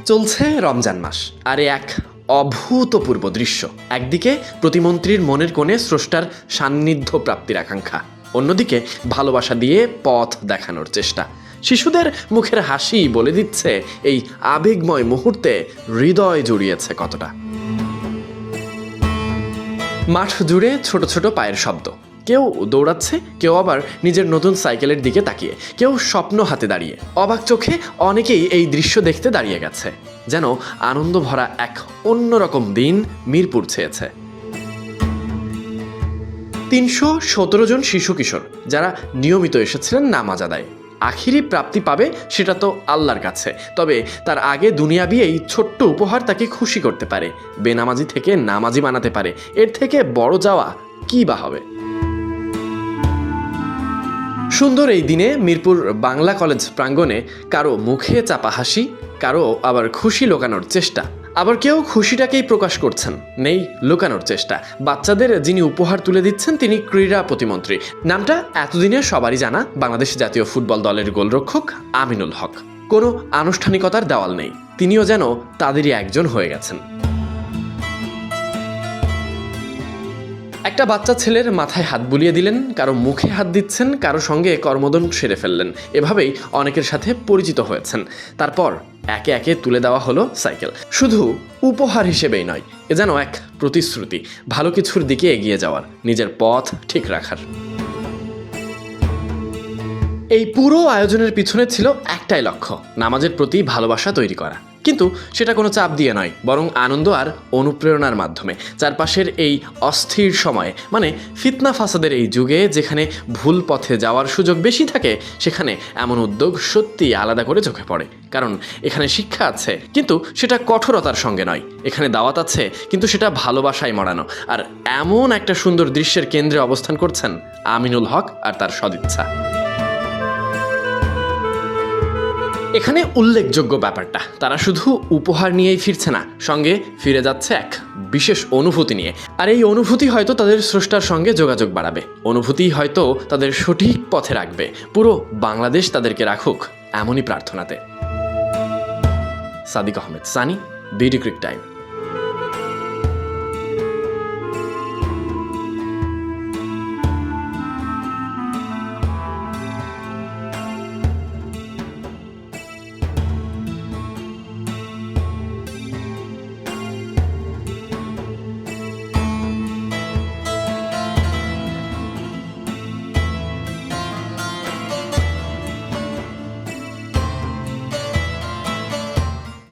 চলছে রমজান মাস, আর এক অভূতপূর্ব দৃশ্য। একদিকে প্রতিমন্ত্রীর মনের কোণে স্রষ্টার সান্নিধ্য প্রাপ্তির আকাঙ্ক্ষা, অন্যদিকে ভালোবাসা দিয়ে পথ দেখানোর চেষ্টা। শিশুদের মুখের হাসি বলে দিচ্ছে এই আবেগময় মুহূর্তে হৃদয় জুড়িয়েছে কতটা। মাঠ জুড়ে ছোট ছোট পায়ের শব্দ, কেউ দৌড়াচ্ছে, কেউ আবার নিজের নতুন সাইকেলের দিকে তাকিয়ে, কেউ স্বপ্ন হাতে দাঁড়িয়ে। অবাক চোখে অনেকেই এই দৃশ্য দেখতে দাঁড়িয়ে গেছে, যেন আনন্দ ভরা এক অন্যরকম দিন মিরপুর ছেয়েছে। ৩১৭ জন শিশু কিশোর যারা নিয়মিত এসেছিলেন নামাজ আদায়, আখিরি প্রাপ্তি পাবে সেটা তো আল্লাহর কাছে। তবে তার আগে দুনিয়াবি এই ছোট্ট উপহার তাকে খুশি করতে পারে, বেনামাজি থেকে নামাজি বানাতে পারে। এর থেকে বড় যাওয়া কি বা হবে? সুন্দর এই দিনে মিরপুর বাংলা কলেজ প্রাঙ্গণে কারো মুখে চাপা হাসি, কারো আবার খুশি লুকানোর চেষ্টা, আবার কেউ খুশিটাকেই প্রকাশ করছেন, নেই লুকানোর চেষ্টা। বাচ্চাদের যিনি উপহার তুলে দিচ্ছেন তিনি ক্রীড়া প্রতিমন্ত্রী। নামটা এতদিনে সবারই জানা, বাংলাদেশ জাতীয় ফুটবল দলের গোলরক্ষক আমিনুল হক। কোনো আনুষ্ঠানিকতার দেওয়াল নেই, তিনিও যেন তাদেরই একজন হয়ে গেছেন। একটা বাচ্চা ছেলের মাথায় হাত বুলিয়ে দিলেন, কারো মুখে হাত দিচ্ছেন, কারো সঙ্গে কর্মদন সেরে ফেললেন। এভাবেই অনেকের সাথে পরিচিত হয়েছেন। তারপর একে একে তুলে দেওয়া হলো সাইকেল, শুধু উপহার হিসেবেই নয়, এ যেন এক প্রতিশ্রুতি ভালো কিছুর দিকে এগিয়ে যাওয়ার, নিজের পথ ঠিক রাখার। এই পুরো আয়োজনের পিছনে ছিল একটাই লক্ষ্য, নামাজের প্রতি ভালোবাসা তৈরি করা। কিন্তু সেটা কোনো চাপ দিয়ে নয়, বরং আনন্দ আর অনুপ্রেরণার মাধ্যমে। চারপাশের এই অস্থির সময়ে, মানে ফিতনা ফাসাদের এই যুগে, যেখানে ভুল পথে যাওয়ার সুযোগ বেশি থাকে, সেখানে এমন উদ্যোগ সত্যি আলাদা করে চোখে পড়ে। কারণ এখানে শিক্ষা আছে, কিন্তু সেটা কঠোরতার সঙ্গে নয়। এখানে দাওয়াত আছে, কিন্তু সেটা ভালোবাসায় মরানো। আর এমন একটা সুন্দর দৃশ্যের কেন্দ্রে অবস্থান করছেন আমিনুল হক আর তার সদিচ্ছা। এখানে উল্লেখযোগ্য ব্যাপারটা, তারা শুধু উপহার নিয়েই ফিরছে না, সঙ্গে ফিরে যাচ্ছে এক বিশেষ অনুভূতি নিয়ে। আর এই অনুভূতি হয়তো তাদের স্রষ্টার সঙ্গে যোগাযোগ বাড়াবে, অনুভূতি হয়তো তাদের সঠিক পথে রাখবে। পুরো বাংলাদেশ তাদেরকে রাখুক এমনই প্রার্থনাতে। Sadiq Ahmed Sunny, BD cric time.